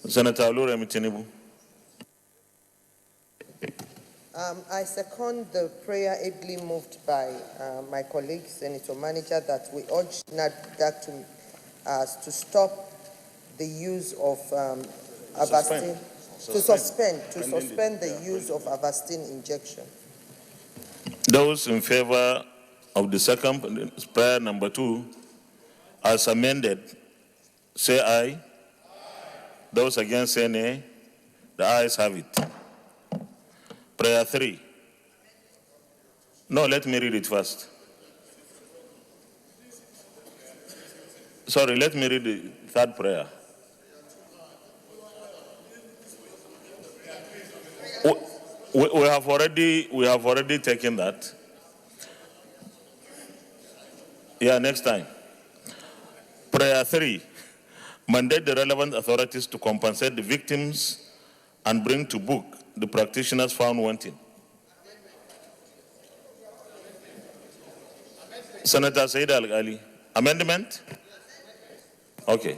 Senator Oluremi Tinubu. I second the prayer ably moved by my colleague, Senator Manager, that we urge NAFDAC to stop the use of Avastin, to suspend the use of Avastin injection. Those in favor of the second prayer number 2 as amended, say aye. Those against say nay. The ayes have it. Prayer 3. No, let me read it first. Sorry, let me read the third prayer. We have already taken that. Yeah, next time. Prayer 3. Mandate the relevant authorities to compensate the victims and bring to book the practitioners found wanting. Senator Said Al-Ali. Amendment? Okay.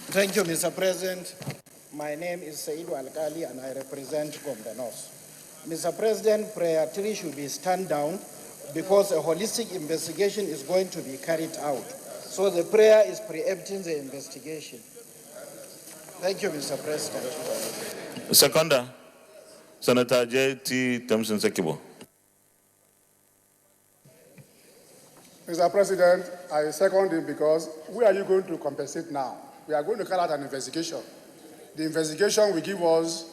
Thank you, Mr. President. My name is Saidu Al-Kali and I represent Gombe North. Mr. President, prayer 3 should be stand down because a holistic investigation is going to be carried out. So the prayer is preempting the investigation. Thank you, Mr. President. Seconder, Senator J.T. Thompson Sekibo. Mr. President, I second him because where are you going to compensate now? We are going to carry out an investigation. The investigation will give us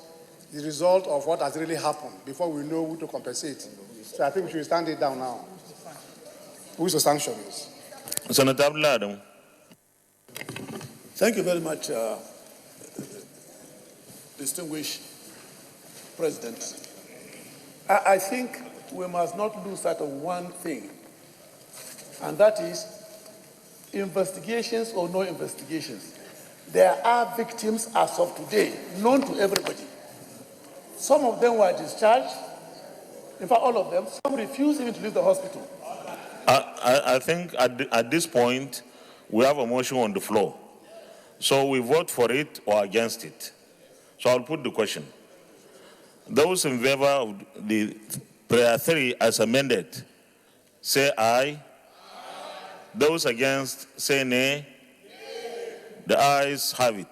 the result of what has really happened before we know who to compensate. So I think we should stand it down now. Who is to sanction this? Senator Abdullah. Thank you very much, distinguished President. I think we must not lose sight of one thing, and that is investigations or no investigations. There are victims as of today, known to everybody. Some of them were discharged. In fact, all of them. Some refused even to leave the hospital. I think at this point, we have a motion on the floor. So we vote for it or against it. So I'll put the question. Those in favor of the prayer 3 as amended, say aye. Those against, say nay. The ayes have it.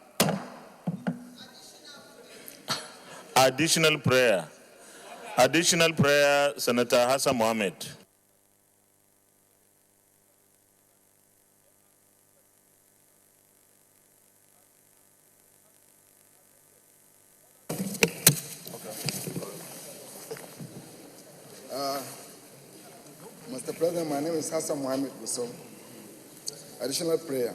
Additional prayer. Additional prayer, Senator Hassan Mohammed. Mr. President, my name is Hassan Mohammed Bussom. Additional prayer.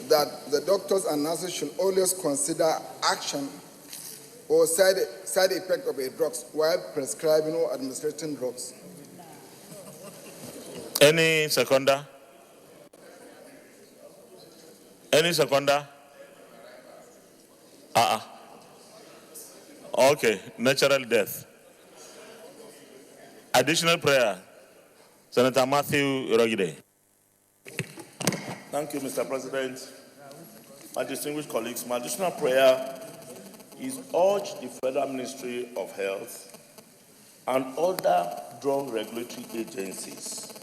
That the doctors and nurses should always consider action or side effect of a drug while prescribing or administering drugs. Any seconder? Any seconder? Okay, natural death. Additional prayer, Senator Matthew Rogide. Thank you, Mr. President. My distinguished colleagues, my additional prayer is urge the Federal Ministry of Health and other drug regulatory agencies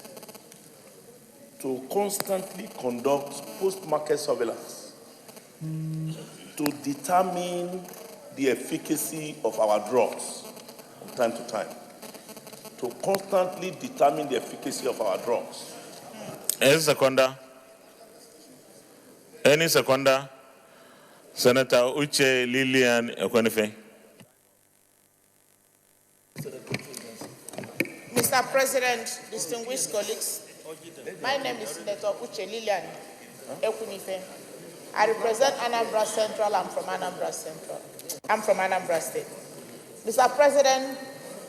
to constantly conduct post-market surveillance to determine the efficacy of our drugs from time to time. To constantly determine the efficacy of our drugs. Any seconder? Any seconder? Senator Uche Lilian Ekwenefe. Mr. President, distinguished colleagues, my name is Senator Uche Lilian Ekwenefe. I represent Anambra Central. I'm from Anambra Central. I'm from Anambra State. Mr. President,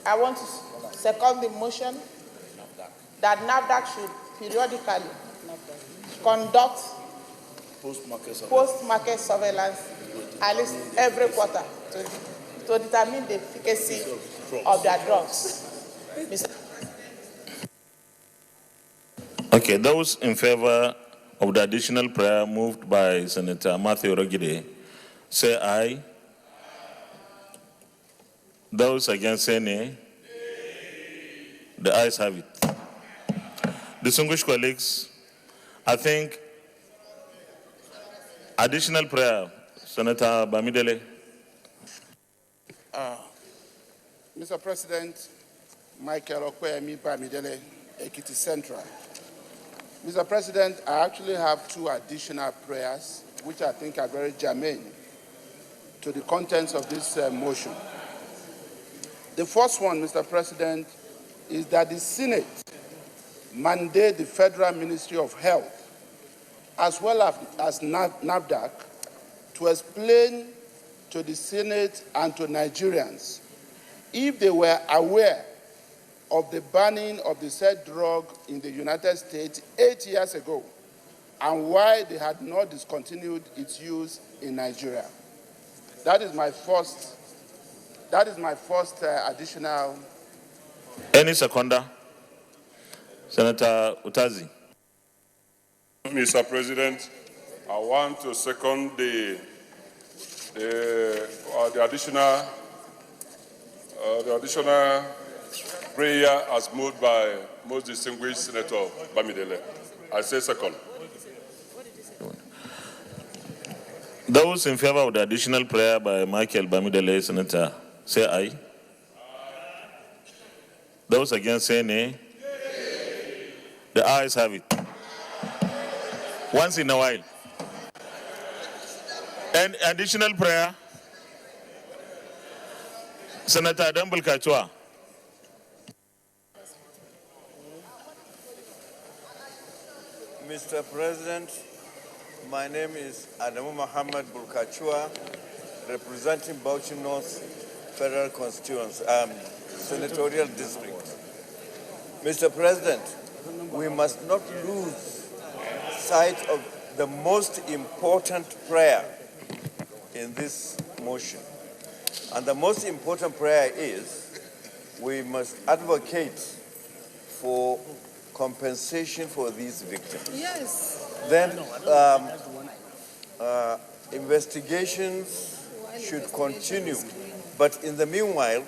I want to second the motion that NAFDAC should periodically conduct post-market surveillance at least every quarter to determine the efficacy of their drugs. Okay, those in favor of the additional prayer moved by Senator Matthew Rogide, say aye. Those against say nay. The ayes have it. Distinguished colleagues, I think additional prayer, Senator Bamidele. Mr. President, Michael Okweyemi Bamidele, Ekiti Central. Mr. President, I actually have two additional prayers, which I think are very germane to the contents of this motion. The first one, Mr. President, is that the Senate mandate the Federal Ministry of Health, as well as NAFDAC, to explain to the Senate and to Nigerians if they were aware of the banning of the said drug in the United States 8 years ago, and why they had not discontinued its use in Nigeria. That is my first additional. Any seconder? Senator Utazi. Mr. President, I want to second the additional prayer as moved by most distinguished Senator Bamidele. I say second. Those in favor of the additional prayer by Michael Bamidele, Senator, say aye. Those against say nay. The ayes have it. Once in a while. And additional prayer, Senator Dambul Kachwa. Mr. President, my name is Adamu Muhammad Bulkachua, representing Bauchi North Federal Constituency, Senatorial District. Mr. President, we must not lose sight of the most important prayer in this motion. And the most important prayer is we must advocate for compensation for these victims. Yes. Then investigations should continue. But in the meanwhile,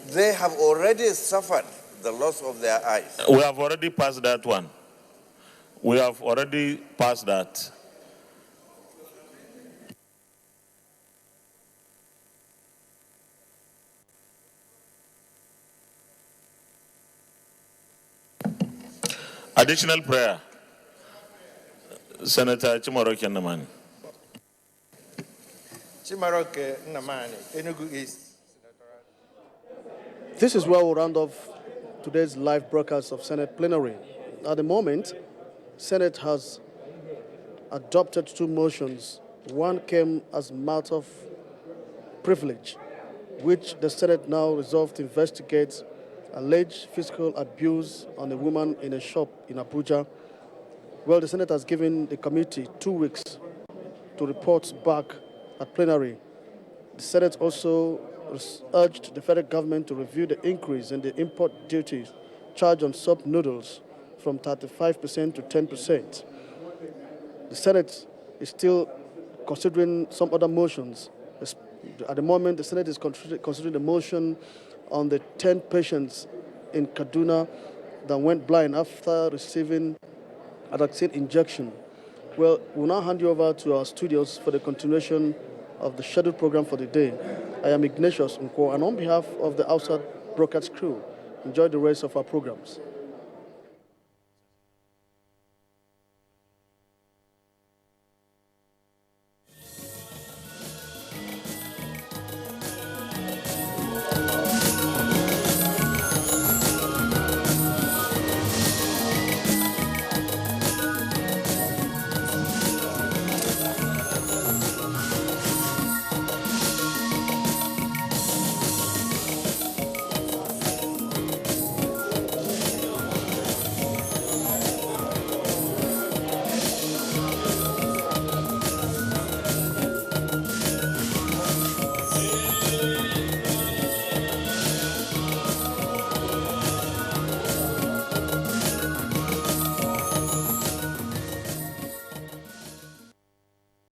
they have already suffered the loss of their eyes. We have already passed that one. We have already passed that. Additional prayer. Senator Chimaroke Namani. Chimaroke Namani, Enugu East. This is where we'll round off today's live broadcast of Senate plenary. At the moment, Senate has adopted two motions. One came as a matter of privilege, which the Senate now resolved to investigate alleged physical abuse on a woman in a shop in Abuja. Well, the Senate has given the committee 2 weeks to report back at plenary. The Senate also urged the federal government to review the increase in the import duties charged on soap noodles from 35% to 10%. The Senate is still considering some other motions. At the moment, the Senate is considering the motion on the 10 patients in Kaduna that went blind after receiving a vaccine injection. Well, we'll now hand you over to our studios for the continuation of the scheduled program for the day. I am Ignatius Nkwo, and on behalf of the outside broadcast crew, enjoy the rest of our programs.